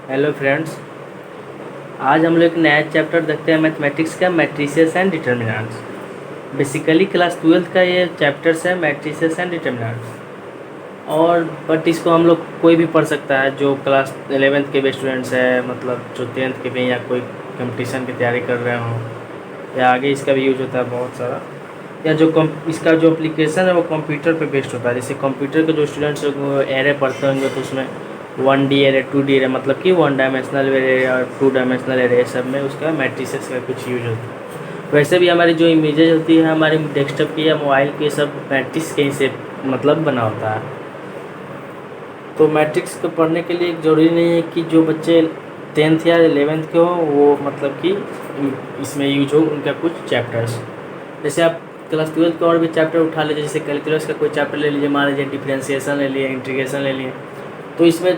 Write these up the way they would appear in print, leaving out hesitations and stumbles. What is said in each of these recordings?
Hello friends. आज हम लोग एक नया चैप्टर देखते हैं मैथमेटिक्स का, matrices and determinants. Basically class 12th का ये चैप्टर्स है, मैट्रिसेस एंड डिटर्मिनेंट्स। और बट इसको हम लोग कोई भी पढ़ सकता है, जो क्लास 11th के भी स्टूडेंट्स हैं, मतलब जो 10th के भी, या कोई कंपटीशन की तैयारी कर रहे हों, या आगे इसका भी यूज होता है बहुत सारा। या जो इसका जो एप्लीकेशन है वो कंप्यूटर पे बेस्ड होता है। जैसे कंप्यूटर के जो स्टूडेंट्स एरे पढ़ते होंगे तो उसमें 1D एरे, 2D एरे, मतलब कि 1 डायमेंशनल एरे और 2 डायमेंशनल एरे, सब में उसका मैट्रिसेस का कुछ यूज होता है। वैसे भी हमारी जो इमेजेज होती है हमारी डेस्कटॉप की या मोबाइल की, सब मैट्रिक्स के ही से मतलब बना होता है। तो मैट्रिक्स को पढ़ने के लिए ज़रूरी नहीं है कि जो बच्चे 10th या 11th के हो वो मतलब कि इसमें यूज हो उनका कुछ चैप्टर्स। जैसे आप क्लास 12th का और भी चैप्टर उठा लीजिए, जैसे कैलकुलस का कोई चैप्टर ले लीजिए, मान लीजिए डिफरेंशिएशन ले लिए, इंटीग्रेशन ले लिए, तो इसमें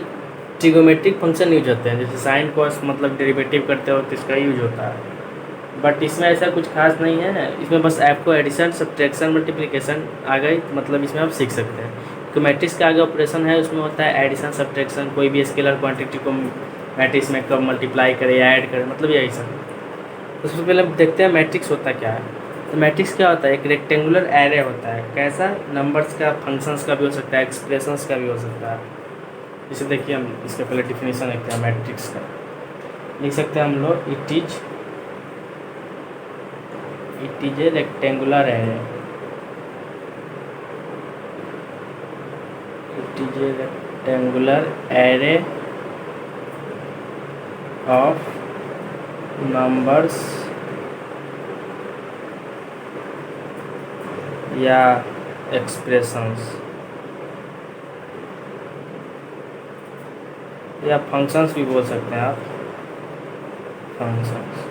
ट्रिगोमेट्रिक फंक्शन यूज होते हैं। जैसे साइन कॉस मतलब डेरिवेटिव करते हो तो इसका यूज होता है। बट इसमें ऐसा कुछ खास नहीं है, इसमें बस आपको एडिशन, सब्ट्रैक्शन, मल्टीप्लिकेशन आ गई, मतलब इसमें आप सीख सकते हैं। तो मैट्रिक्स का आगे ऑपरेशन है, उसमें होता है एडिशन, सब्ट्रैक्शन, कोई भी स्केलर क्वांटिटी को मैट्रिक्स में कब मल्टीप्लाई करे या ऐड करे, मतलब यही सब। तो सबसे पहले देखते हैं मैट्रिक्स होता क्या है। तो मैट्रिक्स क्या होता है? एक रेक्टेंगुलर एरे होता है। कैसा? नंबर्स का, फंक्शंस का भी हो सकता है, एक्सप्रेशंस का भी हो सकता है। जैसे देखिए, हम इसका पहले डिफिनीशन लिखते हैं मैट्रिक्स का। लिख सकते हैं हम लोग, it is a rectangular array. It is a rectangular array of numbers या एक्सप्रेशंस या फंक्शंस भी बोल सकते हैं आप, फंक्शंस।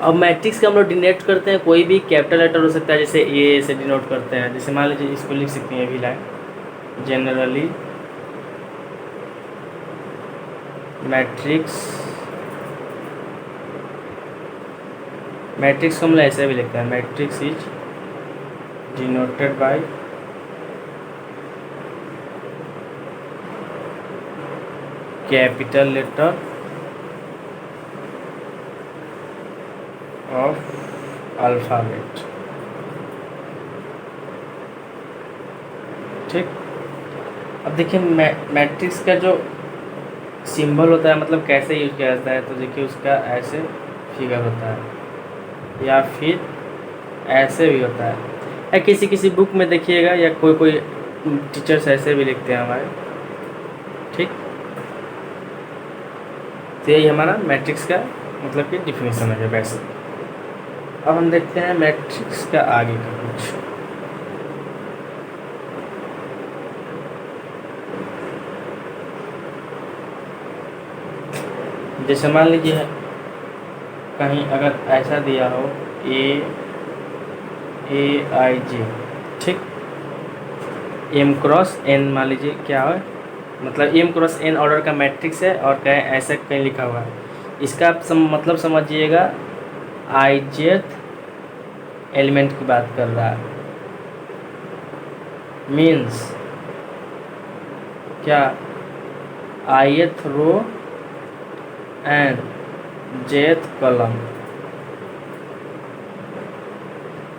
अब मैट्रिक्स का हम लोग डिनोट करते हैं, कोई भी कैपिटल लेटर हो सकता है, जैसे ए से डिनोट करते हैं। जैसे मान लीजिए इसको लिख सकते हैं, अभी लाइन जनरली मैट्रिक्स को हम लोग ऐसे भी लिखते हैं, matrix is denoted by capital letter of alphabet. ठीक। अब देखिए मैट्रिक्स का जो सिंबल होता है, मतलब कैसे यूज किया जाता है, तो देखिए उसका ऐसे फिगर होता है या फिर ऐसे भी होता है, या किसी किसी बुक में देखिएगा, या कोई कोई टीचर्स ऐसे भी लिखते हैं हमारे। ठीक। तो यही हमारा मैट्रिक्स का मतलब कि डिफिनीशन है वैसे। अब हम देखते हैं मैट्रिक्स का आगे का कुछ। जैसे मान लीजिए कहीं अगर ऐसा दिया हो A I J, ठीक, M क्रॉस N, मान लीजिए क्या है, मतलब M क्रॉस N ऑर्डर का मैट्रिक्स है, और कहीं ऐसा कहीं लिखा हुआ है, इसका आप मतलब समझिएगा ijth एलिमेंट की बात कर रहा है। मीन्स क्या? ith row and jth column,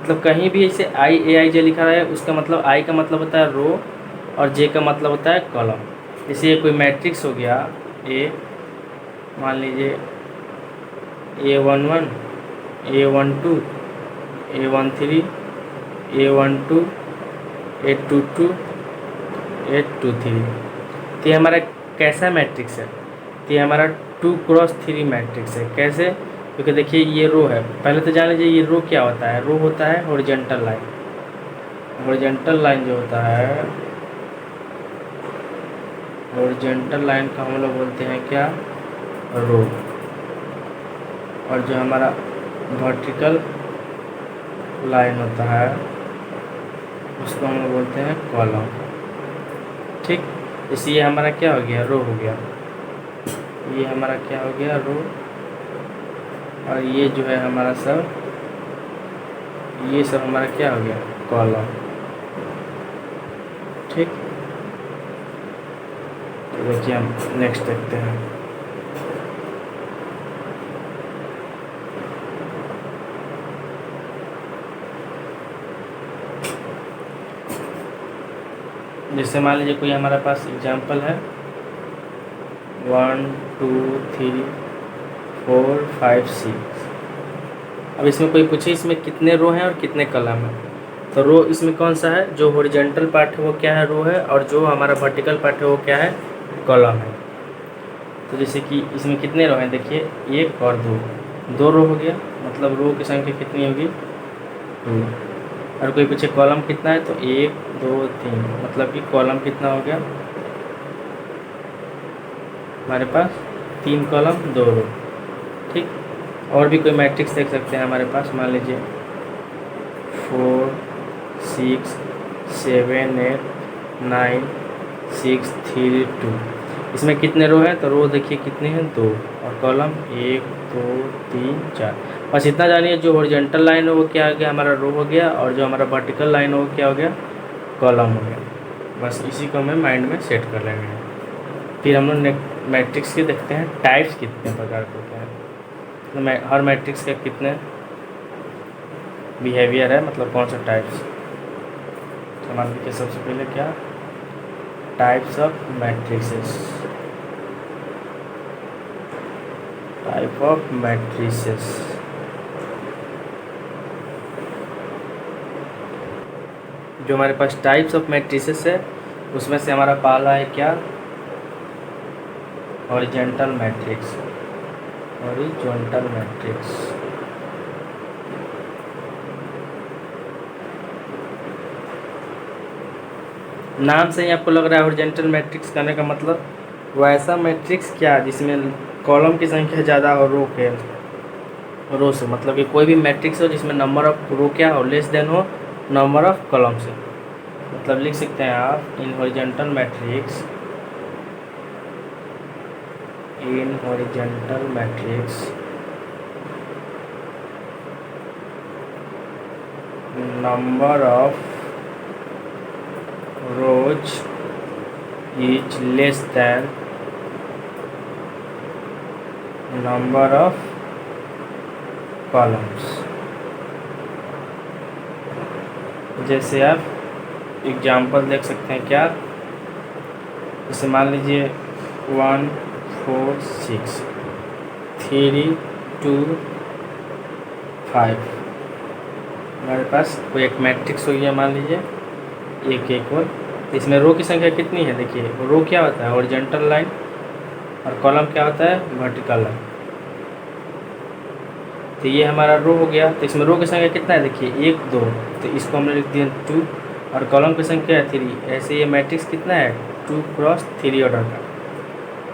मतलब कहीं भी ऐसे IAIJ लिखा है, उसका मतलब I का मतलब होता है रो और J का मतलब होता है कॉलम। जैसे ये कोई मैट्रिक्स हो गया A, मान लीजिए A11, A12, A13, A12, A22, A23। तो ये हमारा कैसा मैट्रिक्स है? तो ये हमारा 2x3 मैट्रिक्स है। कैसे? क्योंकि देखिए ये रो है, पहले तो जान लीजिए ये रो क्या होता है। रो होता है हॉरिजॉन्टल लाइन। हॉरिजॉन्टल लाइन जो होता है, हॉरिजॉन्टल लाइन का हम लोग बोलते हैं क्या? रो। और जो हमारा वर्टिकल लाइन होता है उसको हम लोग बोलते हैं कॉलम। ठीक। जैसे ये हमारा क्या हो गया? रो हो गया। ये हमारा क्या हो गया? रो। और ये जो है हमारा सब, ये सब हमारा क्या हो गया? कॉलम। ठीक। तो देखिए हम नेक्स्ट देखते हैं। जैसे मान लीजिए कोई हमारे पास एग्जाम्पल है 1 2 3 4 5 6। अब इसमें कोई पूछे इसमें कितने रो हैं और कितने कॉलम हैं, तो रो इसमें कौन सा है, जो हॉरिजॉन्टल पार्ट है वो क्या है, रो है, और जो हमारा वर्टिकल पार्ट है वो क्या है, कॉलम है। तो जैसे कि इसमें कितने रो हैं, देखिए 1 और 2 रो हो गया, मतलब रो की संख्या कितनी होगी 2। और कोई पूछे कॉलम कितना है, तो 1 2 3, मतलब कि कॉलम कितना हो गया हमारे पास 3 कॉलम 2 रो। ठीक, और भी कोई मैट्रिक्स देख सकते हैं हमारे पास, मान लीजिए 4 6 7 8 9 6 3 2। इसमें कितने रो हैं, तो रो देखिए कितने हैं 2, और कॉलम 1 2 3 4। बस इतना जानिए, जो हॉरिजॉन्टल लाइन है वो क्या हो गया हमारा रो हो गया, और जो हमारा वर्टिकल लाइन है वो क्या हो गया कॉलम हो गया। बस इसी को हमें माइंड में सेट कर लेंगे। फिर हम लोग मैट्रिक्स के देखते हैं टाइप्स कितने प्रकार के होते हैं, तो हर मैट्रिक्स के कितने बिहेवियर है, मतलब कौन सा टाइप्स। तो मान लीजिए सबसे पहले क्या, types of matrices. Type of matrices, जो हमारे पास टाइप्स ऑफ मैट्रिसेस है उसमें से हमारा पहला है क्या, हॉरिजॉन्टल मैट्रिक्स। हॉरिजॉन्टल मैट्रिक्स, नाम से ही आपको लग रहा है हॉरिजॉन्टल मैट्रिक्स कहने का मतलब वैसा मैट्रिक्स क्या जिसमें कॉलम की संख्या ज़्यादा हो रो से, मतलब कि कोई भी मैट्रिक्स हो जिसमें नंबर ऑफ रो क्या हो लेस देन हो नंबर ऑफ कॉलम से। मतलब लिख सकते हैं आप in horizontal matrix, in horizontal matrix number of rows is less than number of columns। जैसे आप एग्जाम्पल देख सकते हैं क्या, जैसे मान लीजिए 1 4 6 3 2 5। हमारे पास कोई एक मैट्रिक्स हो गया, मान लीजिए 1 1 और, इसमें रो की संख्या कितनी है, देखिए रो क्या होता है हॉरिजॉन्टल लाइन, और कॉलम क्या होता है वर्टिकल लाइन। तो ये हमारा रो हो गया, तो इसमें रो की संख्या कितना है, देखिए 1 2, तो इसको हमने लिख दिया 2, और कॉलम की संख्या है 3। ऐसे ये मैट्रिक्स कितना है 2 क्रॉस 3 ऑर्डर का।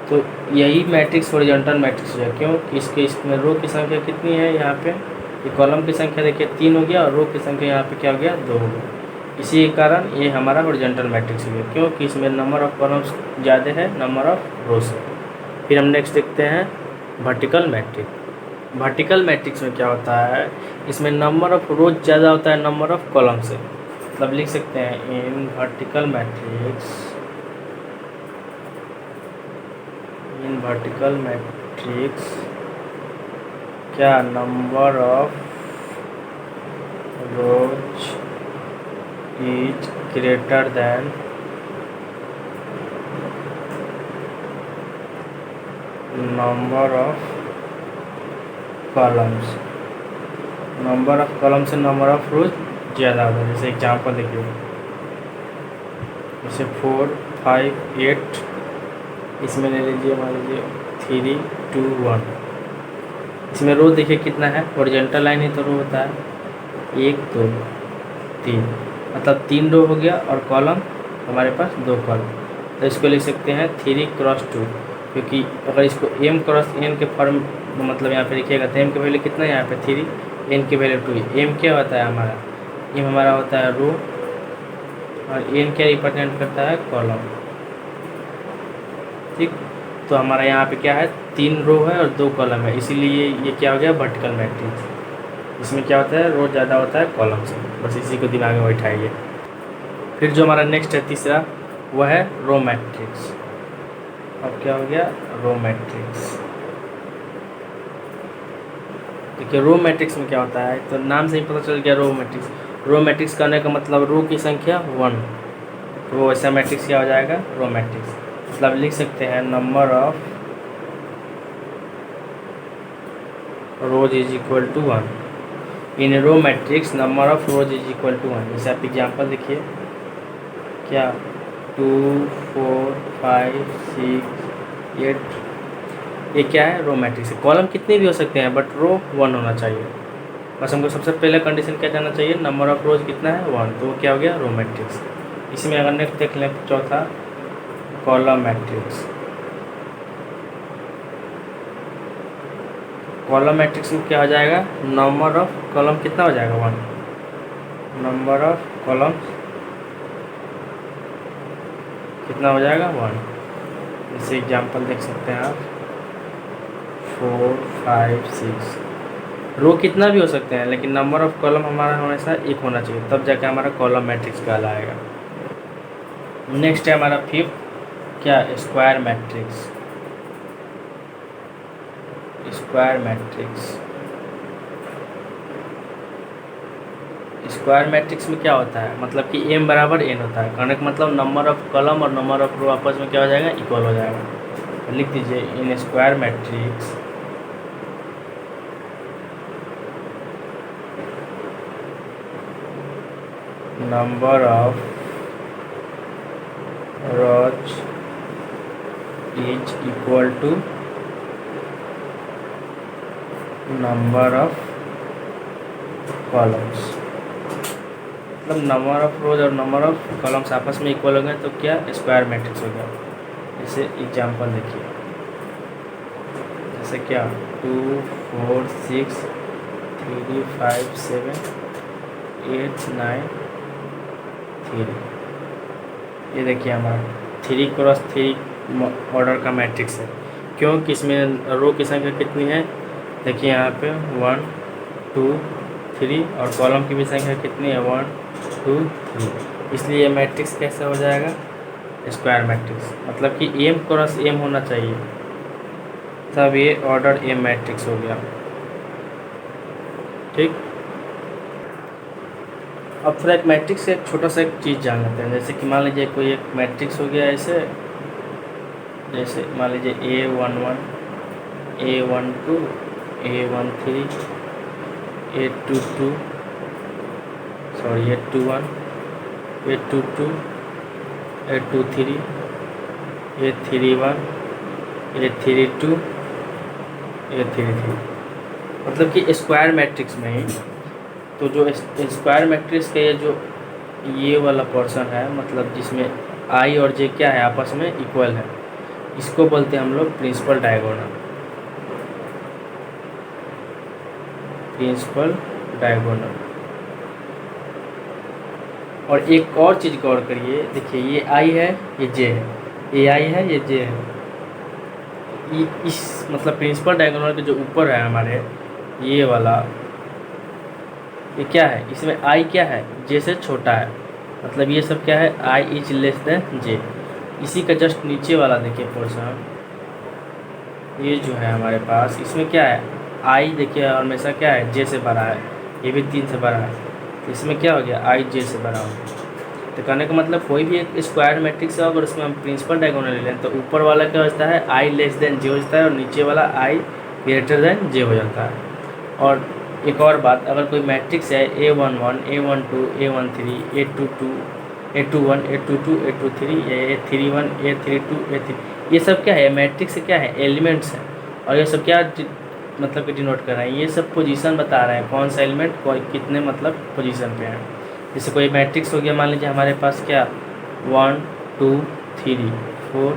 तो यही मैट्रिक्स हॉरिजॉन्टल मैट्रिक्स है, क्यों, इसमें रो की संख्या कितनी है, यहाँ पे ये कॉलम की संख्या देखिए 3 हो गया, और रो की संख्या यहाँ पे क्या हो गया 2 हो गया। इसी के कारण ये हमारा हॉरिजॉन्टल मैट्रिक्स है, क्योंकि इसमें नंबर ऑफ कॉलम्स ज़्यादा है नंबर ऑफ रोज से। फिर हम नेक्स्ट देखते हैं वर्टिकल मैट्रिक्स। वर्टिकल मैट्रिक्स में क्या होता है, इसमें नंबर ऑफ रोज ज़्यादा होता है नंबर ऑफ कॉलम से। मतलब लिख सकते हैं in vertical matrix, in vertical matrix क्या number of rows is greater than number of columns। Number of column से नंबर ऑफ रोज ज़्यादा होगा। जैसे एग्जांपल देखिए, जैसे 4 5 8, इसमें ले लीजिए मान लीजिए 3 2 1। इसमें रो देखिए कितना है, हॉरिजॉन्टल लाइन ही तो रो होता है 1 2 3, मतलब 3 रो हो गया, और कॉलम हमारे पास 2 कॉलम। तो इसको लिख सकते हैं 3 क्रॉस 2, क्योंकि अगर इसको m क्रॉस n के फॉर्म मतलब यहाँ पे लिखिएगा तो m की वैल्यू कितना है यहाँ पे 3, n की वैल्यू 2। m क्या होता है हमारा, m हमारा होता है रो, और n क्या रिप्रेजेंट करता है कॉलम। ठीक, तो हमारा यहाँ पे क्या है 3 रो है और 2 कॉलम है, इसीलिए ये क्या हो गया वर्टिकल मैट्रिक्स। इसमें क्या होता है रो ज़्यादा होता है कॉलम से, बस इसी को दिमाग में बैठाइए। फिर जो हमारा नेक्स्ट है तीसरा, वह है रो मैट्रिक्स। अब क्या हो गया, रो मैट्रिक्स। देखिए रो मैट्रिक्स में क्या होता है, तो नाम से ही पता चल गया रो मैट्रिक्स। रो मैट्रिक्स करने का मतलब रो की संख्या 1, तो वो ऐसा मैट्रिक्स क्या हो जाएगा, रो मैट्रिक्स। मतलब लिख सकते हैं number of rows is equal to 1। In row matrix number of rows is equal to 1। जैसे आप एग्जाम्पल देखिए, क्या 2 4 5 6 8, ये क्या है, रो मैट्रिक्स है। कॉलम कितने भी हो सकते हैं बट रो 1 होना चाहिए। बस हमको सबसे पहले कंडीशन क्या जाना चाहिए, नंबर ऑफ रोज कितना है 1, तो वो क्या हो गया, रो मैट्रिक्स। इसमें अगर नेक्स्ट देख लें चौथा, कॉलम मैट्रिक्स। कॉलम मैट्रिक्स में क्या हो जाएगा, नंबर ऑफ कॉलम कितना हो जाएगा 1, नंबर ऑफ कॉलम कितना हो जाएगा 1। जैसे एग्जांपल देख सकते हैं आप 4 5 6, रो कितना भी हो सकते हैं लेकिन नंबर ऑफ कॉलम हमारा हमेशा एक होना चाहिए, तब जाके हमारा कॉलम मैट्रिक्स कहलाएगा। नेक्स्ट है हमारा फिफ्थ, क्या, square matrix. Square matrix, square matrix में क्या होता है, मतलब कि m बराबर n होता है। कहने का मतलब नंबर ऑफ कॉलम और नंबर ऑफ रो आपस में क्या हो जाएगा, इक्वल हो जाएगा। तो लिख दीजिए in square matrix number of rows is equal to number of columns. मतलब नंबर ऑफ रोज और नंबर ऑफ कॉलम्स आपस में इक्वल हो गए तो क्या, स्क्वायर मैट्रिक्स हो गया। जैसे एग्जांपल देखिए, जैसे क्या 2 4 6 3 5 7 8 9 3, ये देखिए हमारा 3x3 ऑर्डर का मैट्रिक्स है। क्योंकि इसमें रो की संख्या कितनी है, देखिए यहाँ पे 1 2 3, और कॉलम की भी संख्या कितनी है 1 2 3, इसलिए ये मैट्रिक्स कैसे हो जाएगा, स्क्वायर मैट्रिक्स। मतलब कि m क्रॉस m होना चाहिए, तब ये ऑर्डर m मैट्रिक्स हो गया। ठीक, अब थोड़ा एक मैट्रिक्स से एक छोटा सा एक चीज़ जान लेते हैं। जैसे कि मान लीजिए कोई एक मैट्रिक्स हो गया ऐसे, जैसे मान लीजिए A11 A12 A13 A22 sorry A21 A22 A23 A31 A32 A33, मतलब कि स्क्वायर मैट्रिक्स में ही। तो जो स्क्वायर मैट्रिक्स का ये वाला पोर्शन है, मतलब जिसमें आई और जे क्या है, आपस में इक्वल है, इसको बोलते हैं हम लोग प्रिंसिपल डायगोनल। Principal diagonal. और एक और चीज़ गौर करिए, देखिए ये आई है ये जे है, ये आई है ये जे है। इस मतलब प्रिंसिपल डायगोनल के जो ऊपर है हमारे, ये वाला, ये क्या है, इसमें आई क्या है, जे से छोटा है। मतलब ये सब क्या है, आई इज लेस देन जे। इसी का जस्ट नीचे वाला देखिए पोर्शन, ये जो है हमारे पास, इसमें क्या है, आई देखिए हमेशा क्या है, जे से बड़ा है, ये भी 3 से बड़ा है, तो इसमें क्या हो गया, आई जे से बड़ा हो गया। तो कहने का मतलब कोई भी एक स्क्वायर मैट्रिक्स है, अगर उसमें हम प्रिंसिपल डायगोनल ले लें तो ऊपर वाला क्या होता है, आई लेस देन जे हो जाता है, और नीचे वाला आई ग्रेटर देन जे हो जाता है। और एक और बात, अगर कोई मैट्रिक्स है A11 A12 A13 A22 A21 A22 A23 A31 A32 A3, ये सब क्या है, मैट्रिक्स क्या है, एलिमेंट्स हैं। और ये सब क्या मतलब कि डिनोट कर रहे हैं, ये सब पोजीशन बता रहे हैं, कौन सा एलिमेंट कितने मतलब पोजीशन पे है। जैसे कोई मैट्रिक्स हो गया, मान लीजिए हमारे पास क्या 1 2 3 4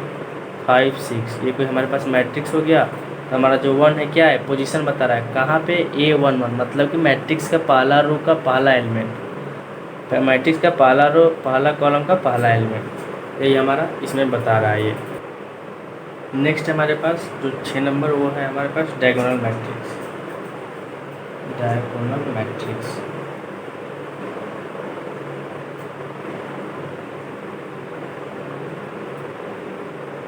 5 6, ये कोई हमारे पास मैट्रिक्स हो गया। तो हमारा जो 1 है क्या है, पोजीशन बता रहा है कहाँ पे, A11, मतलब कि मैट्रिक्स का पहला रो का पहला एलिमेंट, मैट्रिक्स का पहला रो पहला कॉलम का पहला एलिमेंट, यही हमारा इसमें बता रहा है ये। नेक्स्ट हमारे पास जो 6 नंबर, वो है हमारे पास डायगोनल मैट्रिक्स। डायगोनल मैट्रिक्स,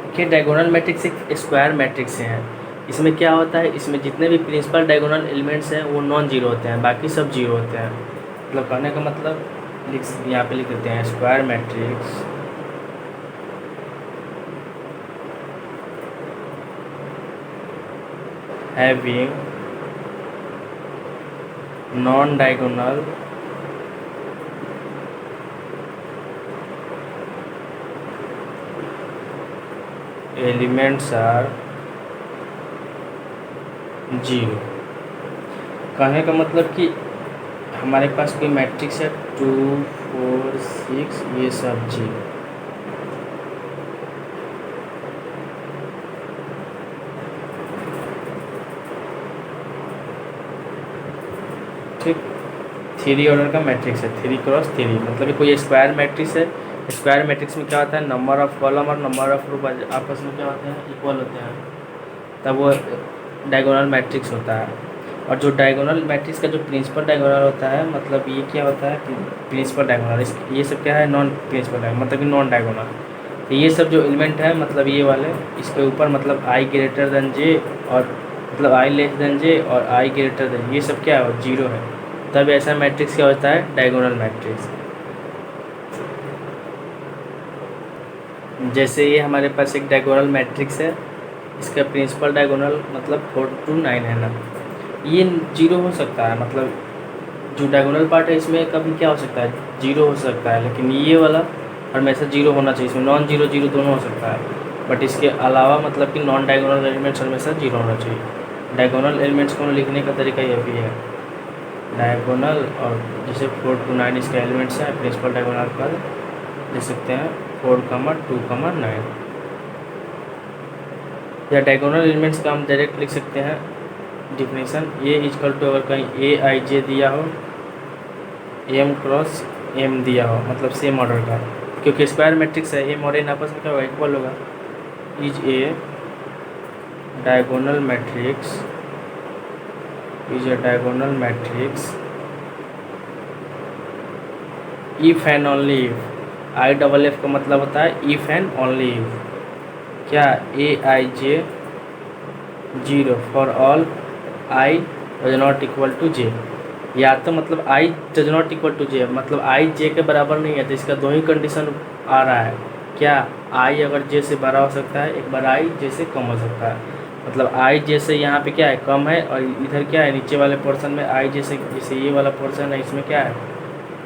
कि डायगोनल मैट्रिक्स एक स्क्वायर मैट्रिक्स है। इसमें क्या होता है, इसमें जितने भी प्रिंसिपल डायगोनल एलिमेंट्स हैं वो नॉन जीरो होते हैं, बाकी सब जीरो होते हैं। मतलब कहने का मतलब यहाँ पे लिख देते हैं square matrix having non diagonal elements are zero. कहने का मतलब कि हमारे पास कोई मैट्रिक्स है 2 4 6 ये सब जीरो। ठीक, 3 ऑर्डर का मैट्रिक्स है 3 क्रॉस 3, मतलब कोई स्क्वायर मैट्रिक्स है। स्क्वायर मैट्रिक्स में क्या होता है, नंबर ऑफ कॉलम और नंबर ऑफ रो आपस में क्या होते हैं, इक्वल होते हैं, तब वो डायगोनल मैट्रिक्स होता है। और जो डायगोनल मैट्रिक्स का जो प्रिंसिपल डायगोनल होता है, मतलब ये क्या होता है, प्रिंसिपल डायगोनल। ये सब क्या है, नॉन प्रिंसिपल डायगोनल, मतलब कि नॉन डायगोनल। तो ये सब जो एलिमेंट है, मतलब ये वाले, इसके ऊपर मतलब आई ग्रेटर देन जे, और मतलब आई लेस देन जे और आई ग्रेटर देन, ये सब क्या है, जीरो है। तब ऐसा मैट्रिक्स क्या होता है, डायगोनल मैट्रिक्स। जैसे ये हमारे पास एक डायगोनल मैट्रिक्स है, इसका प्रिंसिपल डायगोनल मतलब 4 to 9 है ना, ये जीरो हो सकता है। मतलब जो डायगोनल पार्ट है इसमें कभी क्या हो सकता है, जीरो हो सकता है, लेकिन ये वाला हमेशा जीरो होना चाहिए। इसमें नॉन जीरो जीरो दोनों हो सकता है, बट इसके अलावा मतलब कि नॉन डायगोनल एलिमेंट्स हमेशा जीरो होना चाहिए। डायगोनल एलिमेंट्स को लिखने का तरीका यह भी है, डायगोनल, और जैसे 4 to 9 इसके एलिमेंट्स हैं, प्रिंसिपल डायगोनल पर लिख सकते हैं 4, 2, 9। या डायगोनल एलिमेंट्स का हम डायरेक्ट लिख सकते हैं डिफिनेशन, ए इजकल टू, अगर कहीं ए आई जे दिया हो, एम क्रॉस एम दिया हो, मतलब सेम ऑर्डर का, क्योंकि स्क्वायर मैट्रिक्स है, एम और एन आपस में क्या होगा, इक्वल होगा। Is a diagonal matrix, is a diagonal matrix if and only if. I double F का मतलब होता है इफ एंड ओनली इफ। क्या, A I J zero for all I does not equal to J. या तो मतलब I does not equal to J, मतलब I जे के बराबर नहीं है, तो इसका दो ही कंडीशन आ रहा है। क्या, आई अगर जे से बड़ा हो सकता है, एक बार आई जे से कम हो सकता है। मतलब आई जे से यहाँ पे क्या है, कम है, और इधर क्या है, नीचे वाले पोर्शन में आई जे से, जैसे ये वाला पोर्शन है, इसमें क्या है,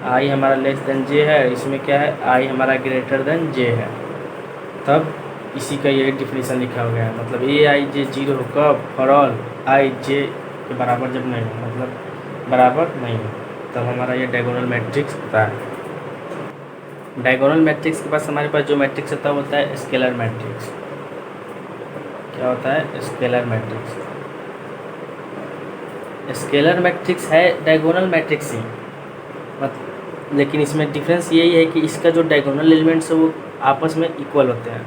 आई हमारा लेस देन जे है, इसमें क्या है, आई हमारा ग्रेटर देन जे है। तब इसी का ये डिफिनेशन लिखा हो गया है। मतलब ए आई जे जीरो कब, फॉर ऑल आई जे के बराबर जब नहीं हो, मतलब बराबर नहीं हो, तब हमारा ये डायगोनल मैट्रिक्स होता है। डायगोनल मैट्रिक्स के पास हमारे पास जो मैट्रिक्स होता है स्केलर मैट्रिक्स। क्या होता है, स्केलर मैट्रिक्स। स्केलर मैट्रिक्स है डायगोनल मैट्रिक्स ही, मतलब लेकिन इसमें डिफरेंस यही है कि इसका जो डायगोनल एलिमेंट्स है वो आपस में इक्वल होते हैं।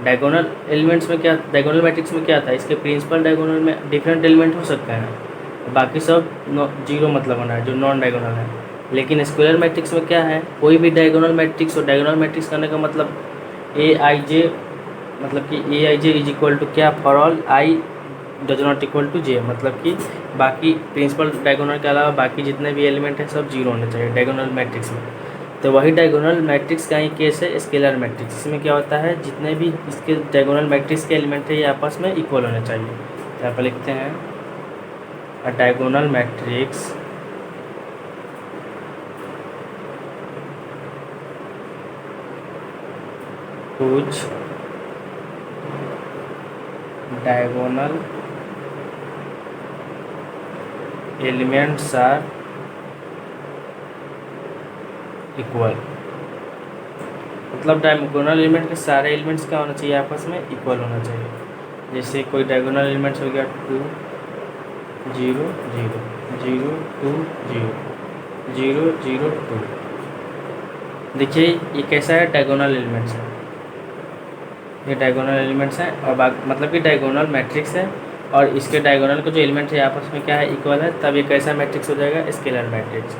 डायगोनल एलिमेंट्स में क्या, डायगोनल मैट्रिक्स में क्या था, इसके प्रिंसिपल डायगोनल में डिफरेंट एलिमेंट हो सकते हैं, बाकी सब जीरो मतलब होना है, जो नॉन डायगोनल है। लेकिन स्क्वायर मैट्रिक्स में क्या है, कोई भी डायगोनल मैट्रिक्स और डायगोनल मैट्रिक्स करने का मतलब ए आई जे, मतलब कि A I J is equal to क्या, for all I does not equal to J, मतलब कि बाकी प्रिंसिपल डायगोनल के अलावा बाकी जितने भी एलिमेंट हैं सब जीरो होने चाहिए डायगोनल मैट्रिक्स में। तो वही डायगोनल मैट्रिक्स का ही केस है स्केलर मैट्रिक्स। इसमें क्या होता है, जितने भी इसके डायगोनल मैट्रिक्स के एलिमेंट है ये आपस में इक्वल होने चाहिए। तो यहाँ पर लिखते हैं अ diagonal matrix whose diagonal elements are equal. मतलब डायगोनल एलिमेंट के सारे एलिमेंट्स क्या होना चाहिए, आपस में इक्वल होना चाहिए। जैसे कोई डायगोनल एलिमेंट्स हो गया 2 0 0 0 2 0 0 0 2। देखिए ये कैसा है, डायगोनल एलिमेंट्स है, ये डायगोनल एलिमेंट्स हैं, और मतलब कि डायगोनल मैट्रिक्स है, और इसके डायगोनल का जो एलिमेंट है आपस में क्या है, इक्वल है, तब ये कैसा मैट्रिक्स हो जाएगा, स्केलर मैट्रिक्स।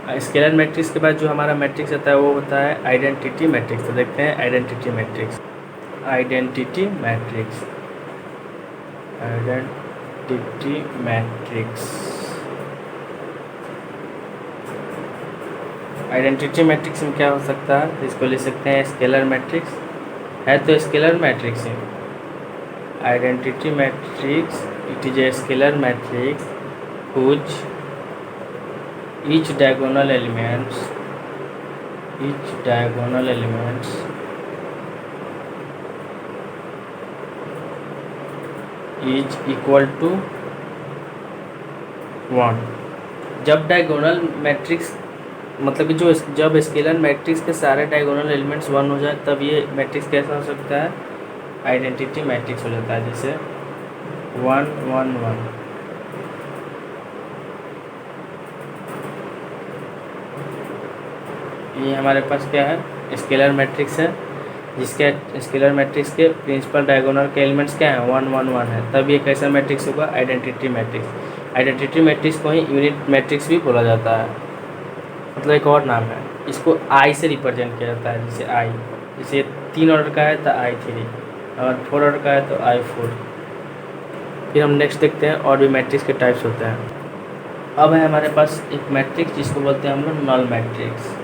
स्केलर मैट्रिक्स के बाद जो हमारा मैट्रिक्स आता है वो होता है आइडेंटिटी मैट्रिक्स। तो देखते हैं identity matrix. Identity matrix, identity matrix, identity matrix में क्या हो सकता है, इसको ले सकते हैं स्केलर मैट्रिक्स है, तो स्केलर मैट्रिक्स है। Identity matrix it is a scalar matrix whose each diagonal elements is equal to 1। जब डायगोनल मैट्रिक्स मतलब कि जब स्केलर मैट्रिक्स के सारे डायगोनल एलिमेंट्स 1 हो जाए तब ये मैट्रिक्स कैसा हो सकता है, आइडेंटिटी मैट्रिक्स हो जाता है। जैसे 1 1 1, ये हमारे पास क्या है, स्केलर मैट्रिक्स है, जिसके स्केलर मैट्रिक्स के प्रिंसिपल डायगोनल के एलिमेंट्स क्या हैं, 1 1 1 है। तब ये कैसा मैट्रिक्स होगा, आइडेंटिटी मैट्रिक्स। आइडेंटिटी मैट्रिक्स को ही यूनिट मैट्रिक्स भी बोला जाता है, मतलब एक और नाम है। इसको आई से रिप्रेजेंट किया जाता है, जैसे आई, जैसे 3 ऑर्डर का है तो I3, अगर 4 ऑर्डर का है तो I4। फिर हम नेक्स्ट देखते हैं और भी मैट्रिक्स के टाइप्स होते हैं। अब है हमारे पास एक मैट्रिक्स जिसको बोलते हैं हम लोग नल मैट्रिक्स,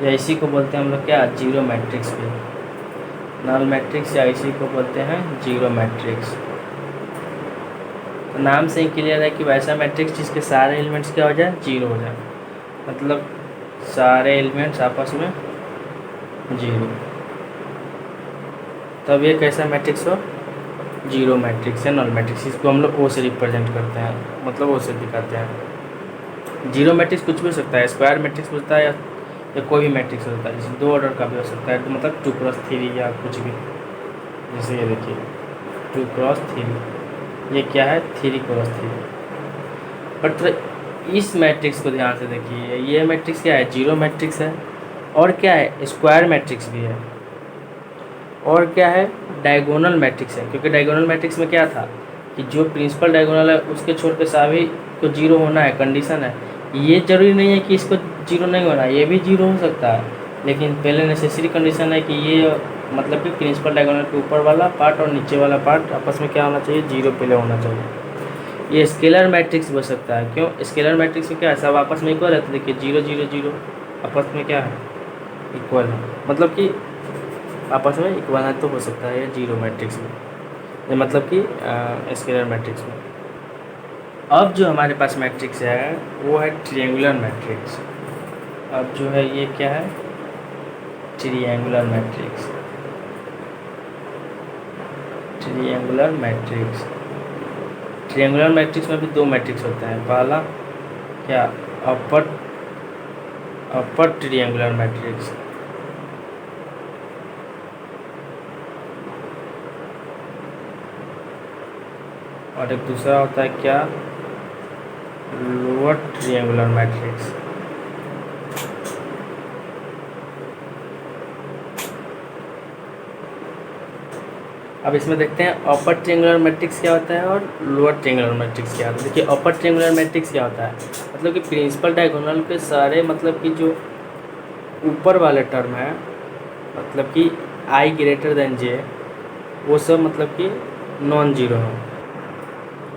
या इसी को बोलते हैं हम लोग क्या, जीरो मैट्रिक्स भी। नल मैट्रिक्स या इसी को बोलते हैं जीरो मैट्रिक्स। तो नाम से ही क्लियर है कि वैसा मैट्रिक्स जिसके सारे एलिमेंट्स क्या हो जाए, जीरो हो जाए, मतलब सारे एलिमेंट्स आपस में जीरो, तब ये कैसा मैट्रिक्स हो, जीरो मैट्रिक्स या नल मैट्रिक्स। इसको हम लोग ओ से रिप्रेजेंट करते हैं, मतलब ओ से दिखाते हैं। जीरो मैट्रिक्स कुछ भी हो सकता है, स्क्वायर मैट्रिक्स होता है या कोई भी मैट्रिक्स होता है, जैसे 2 ऑर्डर का भी हो सकता है, तो मतलब 2x3 या कुछ भी। जैसे ये देखिए 2x3, ये क्या है, 3x3। बट इस मैट्रिक्स को ध्यान से देखिए, ये मैट्रिक्स क्या है, जीरो मैट्रिक्स है, और क्या है, स्क्वायर मैट्रिक्स भी है, और क्या है, डायगोनल मैट्रिक्स है। क्योंकि डायगोनल मैट्रिक्स में क्या था कि जो प्रिंसिपल डायगोनल है उसके छोड़ के सभी को जीरो होना है, कंडीशन है। ये जरूरी नहीं है कि इसको जीरो नहीं होना, ये भी जीरो हो सकता है, लेकिन पहले नेसेसरी कंडीशन है कि ये मतलब कि प्रिंसिपल डायगोनल के ऊपर वाला पार्ट और नीचे वाला पार्ट आपस में क्या होना चाहिए, जीरो पहले होना चाहिए। ये स्केलर मैट्रिक्स बन सकता है, क्यों, स्केलर मैट्रिक्स में क्या है, सब आपस में इक्वल है, तो देखिए 0 0 0 आपस में क्या है, इक्वल है, मतलब कि आपस में इक्वल है, तो हो सकता है ये जीरो मैट्रिक्स में, ये मतलब कि स्केलर मैट्रिक्स में। अब जो हमारे पास मैट्रिक्स है वो है ट्रिएंगुलर मैट्रिक्स। अब जो है ये क्या है, ट्रिएंगुलर मैट्रिक्स। ट्रिएंगुलर मैट्रिक्स, ट्रिएंगुलर मैट्रिक्स में भी 2 मैट्रिक्स होते हैं। पहला क्या, अपर ट्रिएंगुलर मैट्रिक्स, और एक दूसरा होता है क्या, लोअर ट्रिएंगुलर मैट्रिक्स। अब इसमें देखते हैं अपर ट्रिएंगुलर मैट्रिक्स क्या होता है और लोअर ट्रिएंगुलर मैट्रिक्स क्या होता है। देखिए अपर ट्रिएंगुलर मैट्रिक्स क्या होता है, मतलब कि प्रिंसिपल डायगोनल के सारे मतलब कि जो ऊपर वाले टर्म है, मतलब कि I ग्रेटर देन J, वो सब मतलब कि नॉन जीरो हो,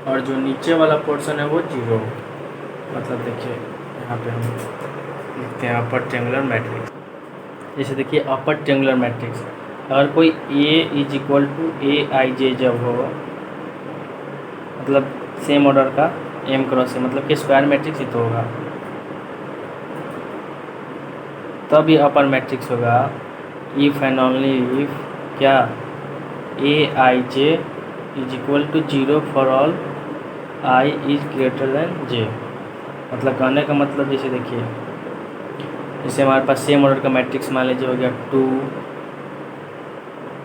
और जो नीचे वाला पोर्शन है वो जीरो हो। मतलब देखिए यहाँ पे हम लिखते हैं अपर ट्रिएंगुलर मैट्रिक्स। जैसे देखिए अपर ट्रिएंगुलर मैट्रिक्स, अगर कोई A is equal to AIJ जब हो, मतलब सेम ऑर्डर का M क्रॉस है, मतलब कि स्क्वायर मैट्रिक्स ही तो होगा, तब ये अपर मैट्रिक्स होगा। इफ़ एंड ओनली इफ क्या, AIJ is equal to 0 for all I is greater than J। मतलब कहने का मतलब जैसे देखिए, जैसे हमारे पास सेम ऑर्डर का मैट्रिक्स मान लीजिए हो गया 2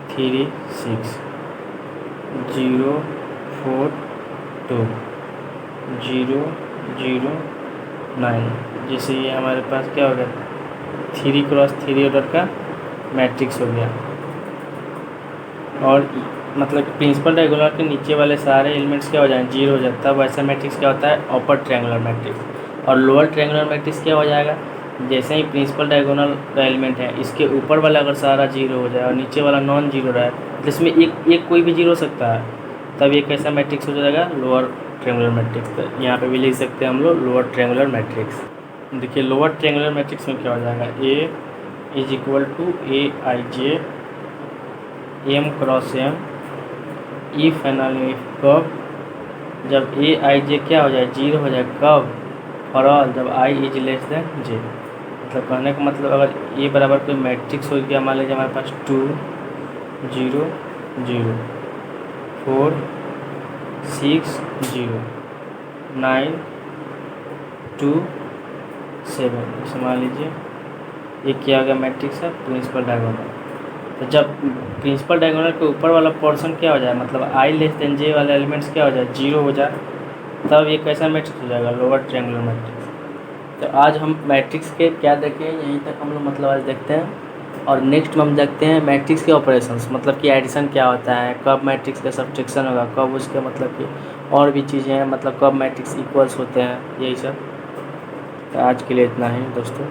3 6 0 4 2 0 0 9, जैसे ये हमारे पास क्या हो गया 3x3 ऑर्डर का मैट्रिक्स हो गया, और मतलब प्रिंसिपल डायगोनल के नीचे वाले सारे एलिमेंट्स क्या हो जाए, जीरो हो जाए, तब ऐसा मैट्रिक्स क्या होता है, अपर ट्रायंगुलर मैट्रिक्स। और लोअर ट्रायंगुलर मैट्रिक्स क्या हो जाएगा, जैसे ही प्रिंसिपल डायगोनल का एलिमेंट है इसके ऊपर वाला अगर सारा जीरो हो जाए और नीचे वाला नॉन जीरो रहा है तो इसमें एक कोई भी जीरो हो सकता है, तब ये कैसा मैट्रिक्स हो जाएगा, लोअर ट्रायंगुलर मैट्रिक्स। तो यहाँ पे भी लिख सकते हैं हम लोग लोअर ट्रायंगुलर मैट्रिक्स। देखिए लोअर ट्रायंगुलर मैट्रिक्स में क्या हो जाएगा, A is equal to A I J M cross M if and only if कब, जब ए आई जे क्या हो जाए, जीरो हो जाए, कब, फॉर ऑल जब आई इज लेस देन जे। मतलब कहने का मतलब अगर ए बराबर कोई मैट्रिक्स हो गया, मान लीजिए हमारे पास 2 0 0 4 6 0 9 2 7, इसे मान लीजिए ये क्या हो गया, मैट्रिक्स है प्रिंसिपल डायगोनल। तो जब प्रिंसिपल डायगोनल के ऊपर वाला पोर्शन क्या हो जाए, मतलब आई लेस देन जे वाले एलिमेंट्स क्या हो जाए, जीरो हो जाए, तब ये कैसा मैट्रिक्स हो जाएगा, लोअर ट्रायंगुलर मैट्रिक्स। तो आज हम मैट्रिक्स के क्या देखें, यहीं तक हम लोग मतलब आज देखते हैं। और नेक्स्ट में हम देखते हैं मैट्रिक्स के ऑपरेशंस, मतलब कि एडिशन क्या होता है, कब मैट्रिक्स का सब्ट्रैक्शन होगा, कब उसके मतलब कि और भी चीज़ें हैं, मतलब कब मैट्रिक्स इक्वल्स होते हैं, यही सब। तो आज के लिए इतना ही दोस्तों।